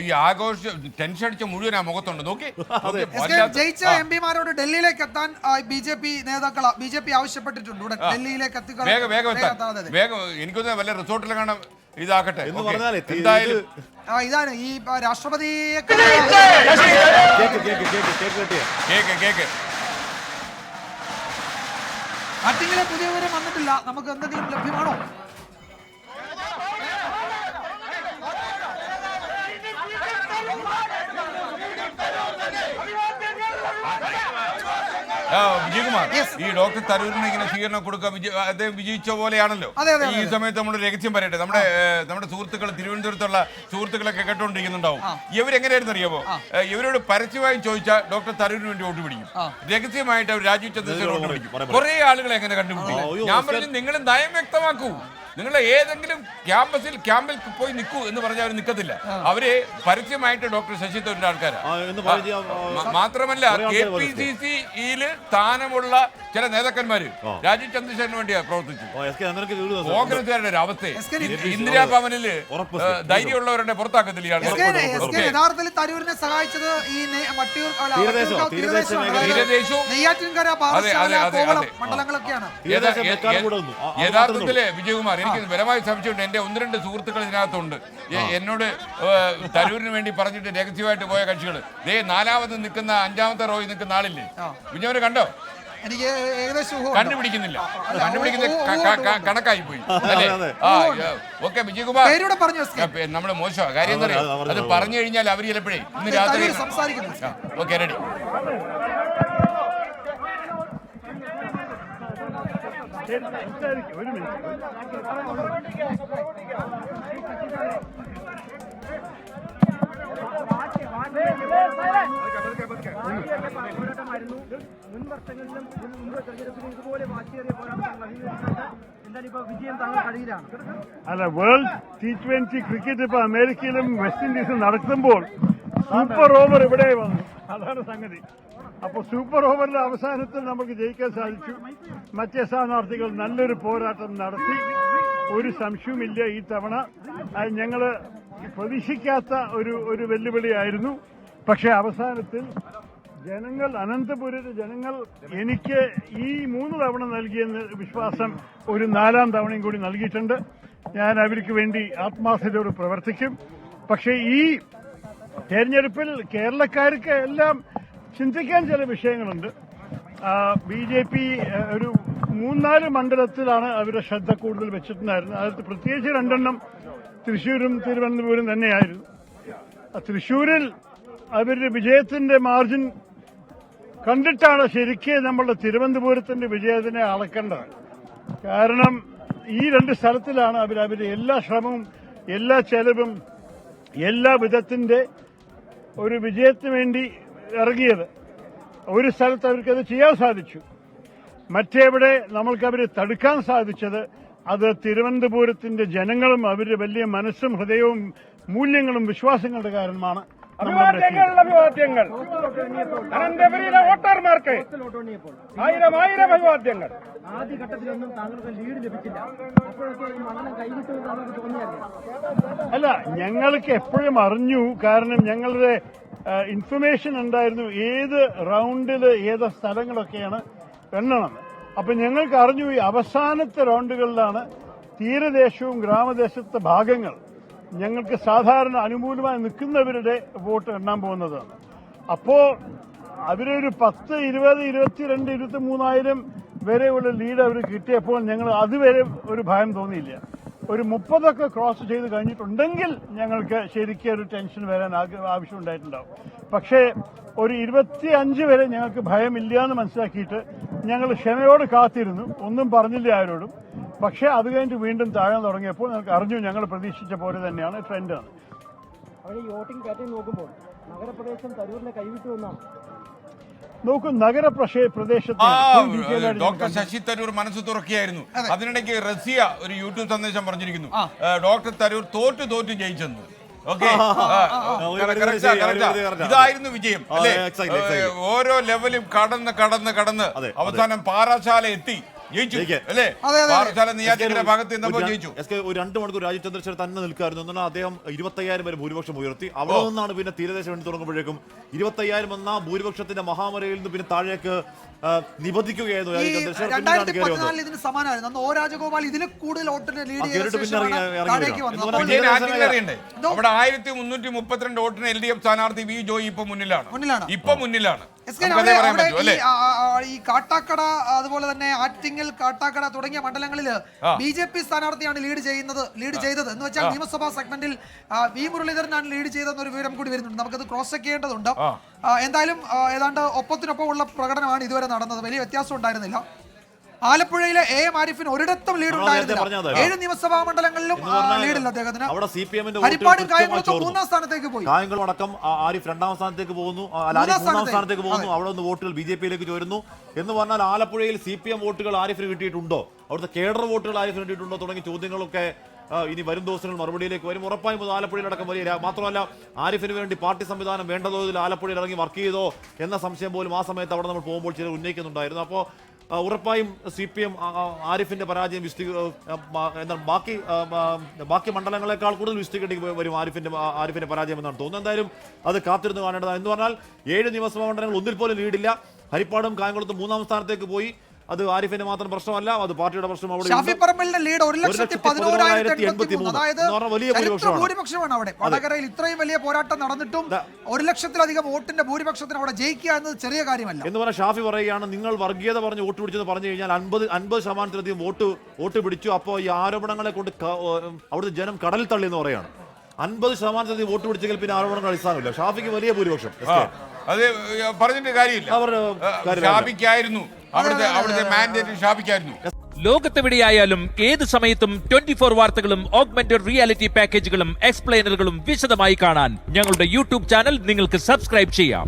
ഈ ആഘോഷ ടെൻഷൻ അടിച്ച മുഴുവൻ ആ മുഖത്തുണ്ട്. നോക്കി ജയിച്ച എംപിമാരോട് ഡൽഹിയിലേക്ക് എത്താൻ ബി.ജെ.പി ആവശ്യപ്പെട്ടിട്ടുണ്ട്. ഡൽഹിയിലേക്ക് വേഗം എനിക്കൊന്ന് വല്ല റിസോർട്ടിൽ കാണാൻ ഇതാക്കട്ടെ. എന്തായാലും ഇതാണ് ഈ രാഷ്ട്രപതിയെ ആർക്കെങ്കിലും പുതിയ വിവരം വന്നിട്ടില്ല. നമുക്ക് എന്തെങ്കിലും ലഭ്യമാണോ? വിജയകുമാർ, ഈ ഡോക്ടർ തരൂരിന് ഇങ്ങനെ സ്വീകരണം കൊടുക്കുക അദ്ദേഹം വിജയിച്ച പോലെയാണല്ലോ. ഈ സമയത്ത് നമ്മൾ രഹസ്യം പറയട്ടെ, നമ്മുടെ സുഹൃത്തുക്കൾ, തിരുവനന്തപുരത്തുള്ള സുഹൃത്തുക്കളൊക്കെ കേട്ടോണ്ടിരിക്കുന്നുണ്ടാവും. ഇവരെങ്ങനെയായിരുന്നു അറിയാമോ? ഇവരോട് പരസ്യമായും ചോദിച്ചാൽ ഡോക്ടർ തരൂരിന് വേണ്ടി വോട്ട് പിടിക്കും, രഹസ്യമായിട്ട് അവർ രാജീവ് ചന്ദ്രശേഖരൻ വോട്ട് പിടിക്കും. കുറെ ആളുകളെ എങ്ങനെ കണ്ടുപിടിക്കും? ഞാൻ പറഞ്ഞു, നിങ്ങൾ നയം വ്യക്തമാക്കൂ. നിങ്ങൾ ഏതെങ്കിലും ക്യാമ്പിൽ പോയി നിൽക്കൂ എന്ന് പറഞ്ഞാൽ അവർ നിൽക്കത്തില്ല. അവര് പരസ്യമായിട്ട് ഡോക്ടർ ശശി തരൂരിന്റെ ആൾക്കാരാണ്. മാത്രമല്ല KPCCയിൽ സ്ഥാനമുള്ള ചില നേതാക്കന്മാര് രാജീവ് ചന്ദ്രശേഖരന് വേണ്ടിയാണ് പ്രവർത്തിച്ചു. കോൺഗ്രസുകാരുടെ ഒരു അവസ്ഥ ഇന്ദിരാഭവനിൽ ധൈര്യമുള്ളവരുടെ പുറത്താക്കത്തില്ല. യഥാർത്ഥത്തിൽ തരൂരിനെ സഹായിച്ചത് ഈ മണ്ഡലങ്ങളൊക്കെയാണ്. യഥാർത്ഥത്തില് വിജയകുമാർ, എനിക്ക് ബലമായി സംശയമുണ്ട്. എന്റെ 1-2 സുഹൃത്തുക്കൾ ഇതിനകത്തുണ്ട്. എന്നോട് തരൂരിന് വേണ്ടി പറഞ്ഞിട്ട് രഹസ്യമായിട്ട് പോയ കക്ഷികൾ. 4ാമത് നിൽക്കുന്ന 5ാമത്തെ റോയിൽ നിൽക്കുന്ന ആളില്ലേ, വിജയവരെ കണ്ടോ? എനിക്ക് ഏകദേശം കണ്ടുപിടിക്കുന്നില്ല. കണക്കായി പോയി അല്ലേ? ഓക്കെ വിജയകുമാർ, നമ്മള് മോശമാ കാര്യം എന്താ പറയുക, അത് പറഞ്ഞു കഴിഞ്ഞാൽ അവർ ചിലപ്പോഴേ ഇന്ന് രാത്രി സംസാരിക്കുന്നു. Okay, ready. ഒരു മിനിറ്റ്. അല്ല, വേൾഡ് T20 ക്രിക്കറ്റ് ഇപ്പൊ അമേരിക്കയിലും വെസ്റ്റ് ഇൻഡീസിലും നടക്കുമ്പോൾ സൂപ്പർ ഓവർ ഇവിടെ വന്നു. അതാണ് സംഗതി. അപ്പോൾ സൂപ്പർ ഓവറിന്റെ അവസാനത്തിൽ നമുക്ക് ജയിക്കാൻ സാധിച്ചു. മറ്റേ സ്ഥാനാർത്ഥികൾ നല്ലൊരു പോരാട്ടം നടത്തി. ഒരു സംശയവുമില്ല, ഈ തവണ ഞങ്ങൾ പ്രതീക്ഷിക്കാത്ത ഒരു വെല്ലുവിളിയായിരുന്നു. പക്ഷെ അവസാനത്തിൽ ജനങ്ങൾ, അനന്തപുരത്തെ ജനങ്ങൾ എനിക്ക് ഈ 3 തവണ നൽകിയെന്ന് വിശ്വാസം ഒരു 4ാം തവണയും കൂടി നൽകിയിട്ടുണ്ട്. ഞാൻ അവർക്ക് വേണ്ടി ആത്മാർത്ഥതയോട് പ്രവർത്തിക്കും. പക്ഷേ ഈ തെരഞ്ഞെടുപ്പിൽ കേരളക്കാർക്ക് എല്ലാം ചിന്തിക്കാൻ ചില വിഷയങ്ങളുണ്ട്. BJP ഒരു 3-4 മണ്ഡലത്തിലാണ് അവരുടെ ശ്രദ്ധ കൂടുതൽ വെച്ചിട്ടുണ്ടായിരുന്നത്. അതിൽ പ്രത്യേകിച്ച് 2 തൃശ്ശൂരും തിരുവനന്തപുരം തന്നെയായിരുന്നു. തൃശ്ശൂരിൽ അവരുടെ വിജയത്തിന്റെ മാർജിൻ കണ്ടിട്ടാണ് ശരിക്കും നമ്മളുടെ തിരുവനന്തപുരത്തിന്റെ വിജയത്തിനെ അളക്കേണ്ടത്. കാരണം ഈ 2 സ്ഥലത്തിലാണ് അവരുടെ എല്ലാ ശ്രമവും, എല്ലാ ചെലവും, എല്ലാ വിധത്തിന്റെ ഒരു വിജയത്തിന് വേണ്ടി ഇറങ്ങിയത്. ഒരു സ്ഥലത്ത് അവർക്കത് ചെയ്യാൻ സാധിച്ചു. മറ്റെവിടെ നമ്മൾക്ക് അവരെ തടുക്കാൻ സാധിച്ചത് അത് തിരുവനന്തപുരത്തിന്റെ ജനങ്ങളും അവരുടെ വലിയ മനസ്സും ഹൃദയവും മൂല്യങ്ങളും വിശ്വാസങ്ങളുടെ കാരണമാണ്. അഭിവാദ്യങ്ങൾ അനന്തപുരിയിലെ വോട്ടർമാർക്ക് 1000 അഭിവാദ്യങ്ങൾ. ആദ്യഘട്ടത്തിലൊന്നും താങ്കൾക്ക് ലീഡ് ലഭിച്ചില്ല. അപ്പോഴൊക്കെ മണ്ഡലം കൈവിട്ടുവെന്ന് തോന്നിയായിരുന്നു? അല്ല, ഞങ്ങൾക്ക് എപ്പോഴും അറിഞ്ഞു. കാരണം ഞങ്ങളുടെ ഇൻഫർമേഷൻ ഉണ്ടായിരുന്നു ഏത് റൗണ്ടില് ഏത് സ്ഥലങ്ങളൊക്കെയാണ് എണ്ണണം. അപ്പൊ ഞങ്ങൾക്ക് അറിഞ്ഞു ഈ അവസാനത്തെ റൗണ്ടുകളിലാണ് തീരദേശവും ഗ്രാമദേശത്തെ ഭാഗങ്ങൾ ഞങ്ങൾക്ക് സാധാരണ അനുകൂലമായി നിൽക്കുന്നവരുടെ വോട്ട് എണ്ണാൻ പോകുന്നതാണ്. അപ്പോ അവരൊരു 10, 20, 22, 23,000 വരെയുള്ള ലീഡ് അവർ കിട്ടിയപ്പോൾ ഞങ്ങൾ അതുവരെ ഒരു ഭയം തോന്നിയില്ല. ഒരു 30 ക്രോസ് ചെയ്ത് കഴിഞ്ഞിട്ടുണ്ടെങ്കിൽ ഞങ്ങൾക്ക് ശരിക്കും ഒരു ടെൻഷൻ വരാൻ ആവശ്യമുണ്ടായിട്ടുണ്ടാവും. പക്ഷേ ഒരു 25 വരെ ഞങ്ങൾക്ക് ഭയമില്ല എന്ന് മനസ്സിലാക്കിയിട്ട് ഞങ്ങൾ ക്ഷമയോട് കാത്തിരുന്നു. ഒന്നും പറഞ്ഞില്ല ആരോടും. പക്ഷേ അത് കഴിഞ്ഞിട്ട് വീണ്ടും താഴാൻ തുടങ്ങിയപ്പോൾ ഞങ്ങൾക്ക് അറിഞ്ഞു ഞങ്ങൾ പ്രതീക്ഷിച്ച പോലെ തന്നെയാണ് ട്രെൻഡാണ്. അവിടെ ഈ വോട്ടിംഗ് പാറ്റേൺ നോക്കുമ്പോൾ നഗരപ്രദേശം തരൂരിനെ കൈവിട്ടു എന്നാണ്. നോക്കൂ, നഗരപ്രദേശത്ത് ഡോക്ടർ ശശി തരൂർ മനസ്സ് തുറക്കിയായിരുന്നു. അതിനിടയ്ക്ക് റസിയ ഒരു യൂട്യൂബ് സന്ദേശം പറഞ്ഞിരിക്കുന്നു, ഡോക്ടർ തരൂർ തോറ്റു ജയിച്ചെന്ന്. ഇതായിരുന്നു വിജയം അല്ലേ? ഓരോ ലെവലും കടന്ന് അവസാനം പാറശാല എത്തി ജയിച്ചു ജയിക്കെ. അല്ലേ? അതെ, അതെ. പാറശാല നിയോജകരുടെ ഭാഗത്ത് നിന്നപ്പോൾ ജയിച്ചു. ഒരു 2 മണിക്കൂർ രാജീവ് ചന്ദ്രശേഖർ തന്നെ നിൽക്കായിരുന്നു എന്നാൽ അദ്ദേഹം 25,000 വരെ ഭൂരിപക്ഷം ഉയർത്തി. അവിടെ നിന്നാണ് പിന്നെ തീരദേശ വേണ്ടി തുടങ്ങുമ്പോഴേക്കും 25,000 എന്ന ഭൂരിപക്ഷത്തിന്റെ മഹാമരയിൽ നിന്ന് പിന്നെ താഴേക്ക് നിബന്ധിക്കുകയായിരുന്നു ഈ രാജീവ് ചന്ദ്രശേഖർ. പിന്നീടാണ് കയറി വന്നത്. 2014 ഇതിന് സമാനമായിരുന്നു. അന്ന് ഒ രാജഗോപാൽ ഇതിൽ കൂടുതൽ വോട്ടിന് ലീഡ് കേറിട്ട് പിന്നെ ഇറങ്ങി താഴേക്ക് വരാം. വന്നു. എന്ന് അപ്പോൾ പറഞ്ഞാൽ വിജയൻ ആദ്യം അറിയണ്ടേ? അവിടെ 1332 വോട്ടിന് LDF സ്ഥാനാർത്ഥി വി ജോയി ഇപ്പൊ മുന്നിലാണ്. ഇപ്പൊ മുന്നിലാണ്. എസ് കെ, നമുക്കതേ പറയാൻ അവിടെ പറ്റൂ അല്ലേ? ഈ കാട്ടാക്കട അതുപോലെ തന്നെ ആറ്റിങ്ങൽ, കാട്ടാക്കട തുടങ്ങിയ മണ്ഡലങ്ങളിൽ BJP സ്ഥാനാർത്ഥിയാണ് ലീഡ് ചെയ്തത് എന്ന് വെച്ചാൽ നിയമസഭാ സെഗ്മെന്റിൽ വി മുരളീധരനാണ് ലീഡ് ചെയ്തതെന്നൊരു വിവരം കൂടി വരുന്നുണ്ട്. നമുക്കത് ക്രോസ് ചെക്ക് ചെയ്യേണ്ടതുണ്ട്. എന്തായാലും ഏതാണ്ട് ഒപ്പത്തിനൊപ്പമുള്ള പ്രകടനമാണ് ഇതുവരെ നടന്നത്. വലിയ വ്യത്യാസം ഉണ്ടായിരുന്നില്ല. ആലപ്പുഴയിലെ AM ആരിഫിന് ഒരിടത്തും ലീഡ് ഉണ്ടായിരുന്നില്ല. 7 നിയമസഭാ മണ്ഡലങ്ങളിലും ലീഡില്ല അദ്ദേഹത്തിന്. അവിടെ CPM-ന്റെ ഹരിപ്പാടും കായംകുളത്തും 3ാം സ്ഥാനത്തേക്ക് പോയി. കായംകുളം അടക്കം ആരിഫ് 2ാം സ്ഥാനത്തേക്ക് പോകുന്നു, ആരിഫ് 3ാം സ്ഥാനത്തേക്ക് പോകുന്നു. അവിടെ നിന്ന് വോട്ടുകൾ BJP-യിലേക്ക് ചോരുന്നു. എന്ന് പറഞ്ഞാൽ ആലപ്പുഴയിൽ CPM വോട്ടുകൾ ആരിഫിന് കിട്ടിയിട്ടുണ്ടോ, അവിടുത്തെ കേഡർ വോട്ടുകൾ ആരിഫിന് കിട്ടിയിട്ടുണ്ടോ തുടങ്ങിയ ചോദ്യങ്ങളൊക്കെ ഇനി വരും ദിവസങ്ങൾ മറുപടിയിലേക്ക് വരും. ഉറപ്പായും ആലപ്പുഴയിലടക്കം വലിയ മാത്രമല്ല ആരിഫിന് വേണ്ടി പാർട്ടി സംവിധാനം വേണ്ട തോതിൽ ആലപ്പുഴയിൽ ഇറങ്ങി വർക്ക് ചെയ്തോ എന്ന സംശയം പോലും ആ സമയത്ത് അവിടെ നമ്മൾ പോകുമ്പോൾ ചിലർ ഉന്നയിക്കുന്നുണ്ടായിരുന്നു. അപ്പോൾ ഉറപ്പായും CPM ആരിഫിന്റെ പരാജയം ബാക്കി മണ്ഡലങ്ങളെക്കാൾ കൂടുതൽ വിസ്തീർണി വരും ആരിഫിന്റെ പരാജയം എന്നാണ് തോന്നുന്നത്. എന്തായാലും അത് കാത്തിരുന്ന് കാണേണ്ടതാണ്. എന്ന് പറഞ്ഞാൽ 7 നിയമസഭാ മണ്ഡലങ്ങൾ ഒന്നിൽ പോലും ലീഡില്ല. ഹരിപ്പാടും കായംകുളത്തും 3ാം സ്ഥാനത്തേക്ക് പോയി. അത് ആരിഫിന്റെ മാത്രം പ്രശ്നമല്ല, അത് പാർട്ടിയുടെ പ്രശ്നം. ഷാഫി പറമ്പലിന്റെ ലീഡ് 1,11,083. അതായത് വലിയ ഭൂരിപക്ഷമാണ് അവിടെ. വടകരയിൽ ഇത്രയും വലിയ പോരാട്ടം നടന്നിട്ടും 1,00,000-ലധികം വോട്ടിന്റെ ഭൂരിപക്ഷത്തിന് അവിടെ ജയിക്കുക എന്നത് ചെറിയ കാര്യമല്ല. എന്ന് പറഞ്ഞാൽ ഷാഫി പറയുകയാണ്, നിങ്ങൾ വർഗീയത പറഞ്ഞ് വോട്ട് പിടിച്ചെന്ന് പറഞ്ഞു കഴിഞ്ഞാൽ 50% വോട്ട് പിടിച്ചു. അപ്പോൾ ഈ ആരോപണങ്ങളെ കൊണ്ട് അവിടുത്തെ ജനം കടലിൽ തള്ളി എന്ന് പറയുകയാണ്. 50% വോട്ട് പിടിച്ചെങ്കിൽ പിന്നെ ആരോപണങ്ങൾ അടിസ്ഥാനമില്ല. ഷാഫിക്ക് വലിയ ഭൂരിപക്ഷം. അത് പറഞ്ഞിട്ട് കാര്യമില്ല. ഷാഫിക്കായിരുന്നു അവിടുത്തെ മാൻഡേറ്റ് ഷാഫിക്കായിരുന്നു. ലോകത്തെവിടെയായാലും ഏത് സമയത്തും 24 വാർത്തകളും ഓഗ്മെന്റഡ് റിയാലിറ്റി പാക്കേജുകളും എക്സ്പ്ലെയിനറുകളും വിശദമായി കാണാൻ ഞങ്ങളുടെ YouTube ചാനൽ നിങ്ങൾക്ക് സബ്സ്ക്രൈബ് ചെയ്യാം.